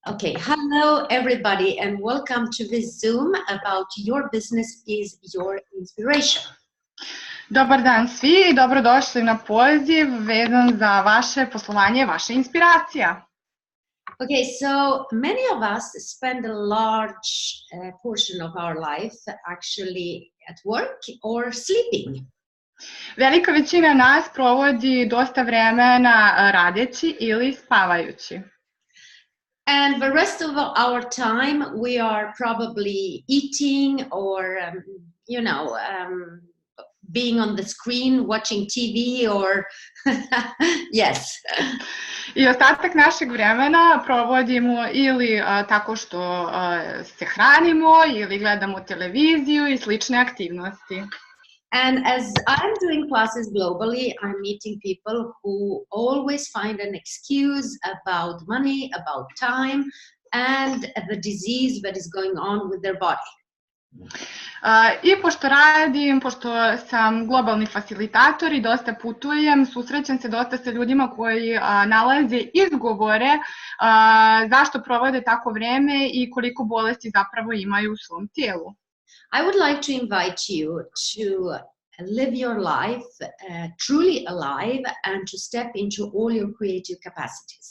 Okay, hello everybody and welcome to this Zoom about your business is your inspiration. Dobar dan svi i dobrodošli na poziv vezan za vaše poslovanje, vaša inspiracija. Okay, so many of us spend a large portion of our life actually at work or sleeping. Velika većina nas provodi dosta vremena radeći ili spavajući. And the rest of our time we are probably eating or, being on the screen, watching TV or, yes. I ostatak našeg vremena provodimo ili tako što se hranimo ili gledamo televiziju i slične aktivnosti. And as I'm doing classes globally, I'm meeting people who always find an excuse about money, about time, and the disease that is going on with their body. I pošto sam globalni facilitator i dosta putujem, susrećem se dosta sa ljudima koji nalaze izgovore zašto provode tako vreme i koliko bolesti zapravo imaju u svom tijelu. I would like to invite you to live your life truly alive and to step into all your creative capacities.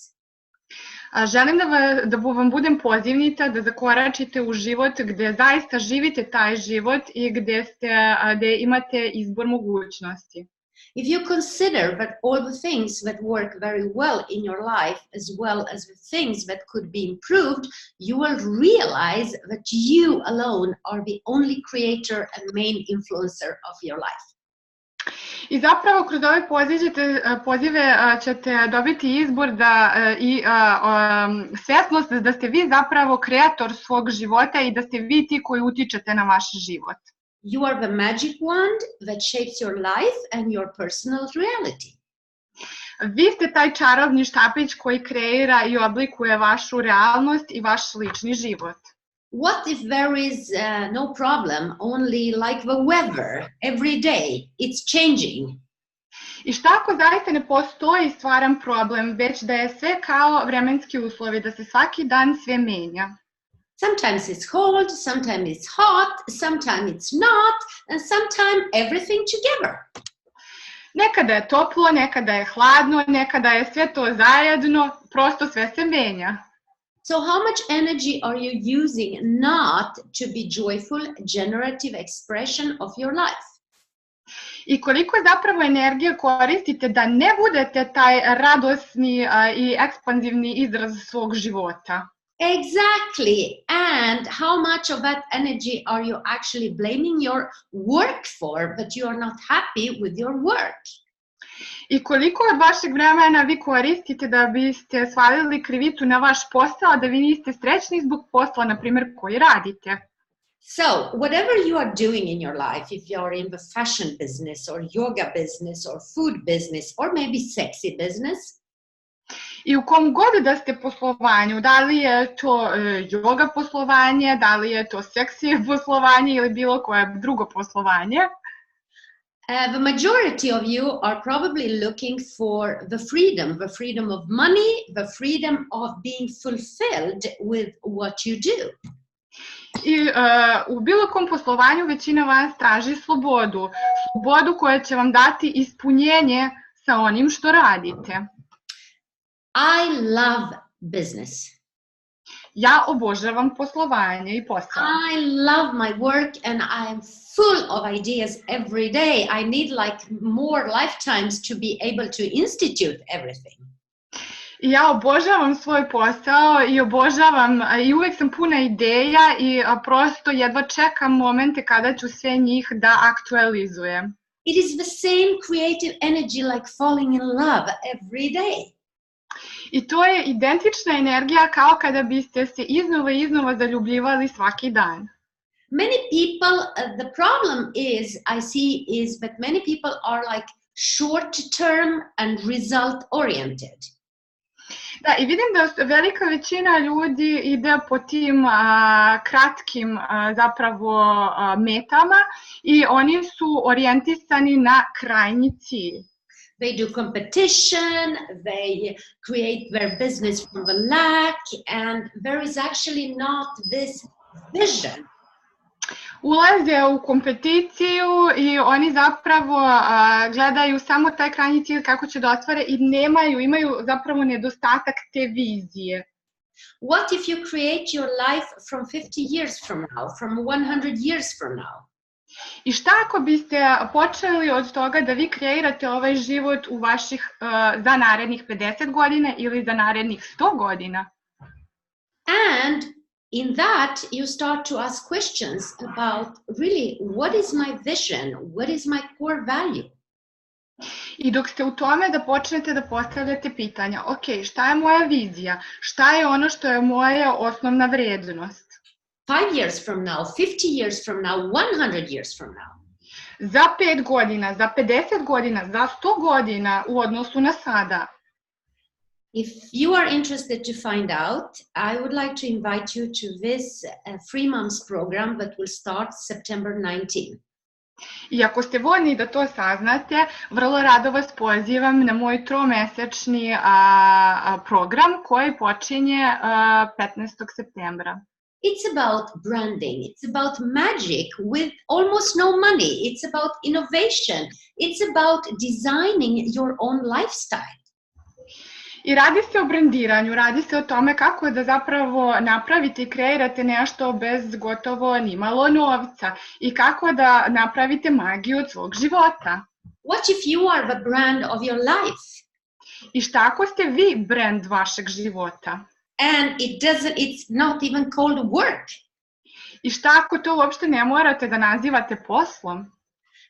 Želim da vam budem pozivnica da zakoračite u život gde zaista živite taj život i gde imate izbor mogućnosti. If you consider that all the things that work very well in your life as well as the things that could be improved, you will realize that you alone are the only creator and main influencer of your life. I zapravo kroz ove pozive ćete dobiti izbor i svjesnost da ste vi zapravo kreator svog života i da ste vi ti koji utičete na vaš život. You are the magic wand that shapes your life and your personal reality. Vi ste taj čarobni štapić koji kreira i oblikuje vašu realnost i vaš lični život. What if there is no problem, only like the weather, every day, it's changing? I šta ako zaista ne postoji stvaran problem, već da je sve kao vremenski uslovi, da se svaki dan sve menja? Sometimes it's cold, sometimes it's hot, sometimes it's not, and sometimes everything together. Nekada je toplo, nekada je hladno, nekada je sve to zajedno, prosto sve se menja. So how much energy are you using not to be joyful, generative expression of your life? I koliko zapravo energije koristite da ne budete taj radosni i ekspanzivni izraz svog života? Exactly. And how much of that energy are you actually blaming your work for, but you are not happy with your work? I koliko od vašeg vremena vi koristite da biste svalili krivicu na vaš posao, da vi niste srećni zbog posla, na primjer, koji radite? So, whatever you are doing in your life, if you are in the fashion business or yoga business or food business or maybe sexy business, I u kom god da ste poslovanju, da li je to yoga poslovanje, da li je to seksi poslovanje ili bilo koje drugo poslovanje, the majority of you are probably looking for the freedom of money, the freedom of being fulfilled with what you do. I u bilo kom poslovanju većina vas traži slobodu koja će vam dati ispunjenje sa onim što radite. I love business. Ja obožavam poslovanje i posao. I love my work and I am full of ideas every day. I need like more lifetimes to be able to institute everything. Ja obožavam svoj posao i uvek sam puna ideja i prosto jedva čekam momente kada ću sve njih da aktualizujem. It is the same creative energy like falling in love every day. I to je identična energija kao kada biste se iznova zaljubljivali svaki dan. Many people, the problem is that many people are like short term and result oriented. Da, i vidim da velika većina ljudi ide po tim kratkim zapravo metama i oni su orijentisani na krajnji cilj. They do competition, they create their business from the lack, and there is actually not this vision. Ulaze u kompeticiju i oni zapravo gledaju samo taj krajnji cilj kako će da ostvare i imaju zapravo nedostatak te vizije. What if you create your life from 50 years from now, from 100 years from now? I šta ako biste počeli od toga da vi kreirate ovaj život u za narednih 50 godina ili za narednih 100 godina? And in that, you start to ask questions about really, what is my vision? What is my core value? I dok ste u tome da počnete da postavljate pitanja, ok, šta je moja vizija? Šta je ono što je moja osnovna vrednost? 5 years from now, 50 years from now, 100 years from now. Za 5 godina, za 50 godina, za 100 godina u odnosu na sada. If you are interested to find out, I would like to invite you to this 3 months program that will start September 19. I ako ste voljni da to saznate, vrlo rado vas pozivam na moj 3-mesečni program koji počinje 15. septembra. It's about branding. It's about magic with almost no money. It's about innovation. It's about designing your own lifestyle. I radi se o brandiranju, radi se o tome kako da zapravo napravite i kreirate nešto bez gotovo nimalo novca i kako da napravite magiju od svog života. What if you are the brand of your life? I šta ako ste vi brand vašeg života? And it's not even called work. I šta ako to uopšte ne morate da nazivate poslom?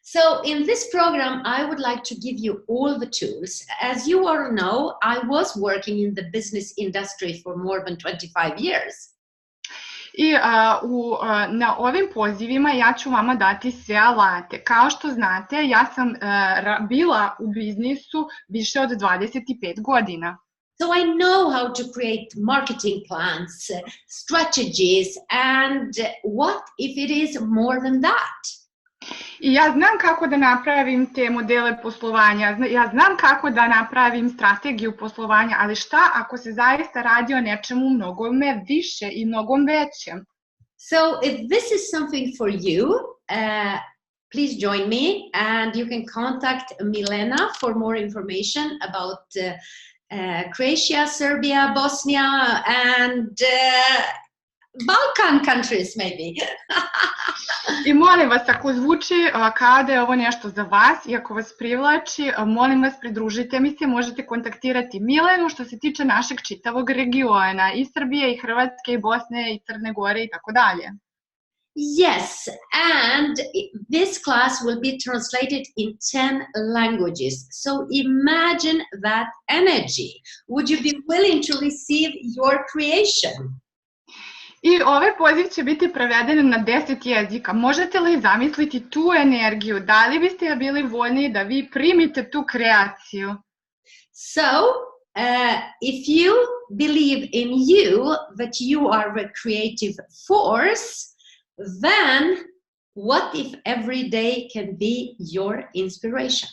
So in this program, I would like to give you all the tools. As you all know, I was working in the business industry for more than 25 years. I na ovim pozivima ja ću vama dati sve alate. Kao što znate, ja sam bila u biznisu više od 25 godina. So I know how to create marketing plans, strategies, and what if it is more than that? I ja znam kako da napravim te modele poslovanja, ja znam kako da napravim strategiju poslovanja, ali šta ako se zaista radi o nečemu mnogome više i mnogom većem? So if this is something for you, please join me and you can contact Milena for more information about Croatia, Serbia, Bosnia, and Balkan countries maybe. I molim vas, ako zvuči kao da je ovo nešto za vas i ako vas privlači, molim vas pridružite mi se, možete kontaktirati Milenu što se tiče našeg čitavog regiona, i Srbije, i Hrvatske, i Bosne, i Crne Gore i tako dalje. Yes, and this class will be translated in 10 languages. So imagine that energy. Would you be willing to receive your creation? I ovaj poziv će biti preveden na 10 jezika. Možete li zamisliti tu energiju? Da li biste bili voljni da vi primite tu kreaciju? So, if you believe in you, that you are the creative force, then what if every day can be your inspiration?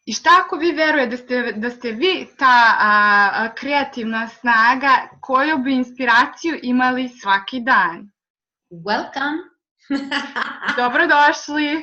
I šta ako vi verujete da ste vi ta kreativna snaga koju bi inspiraciju imali svaki dan? Welcome! Dobrodošli!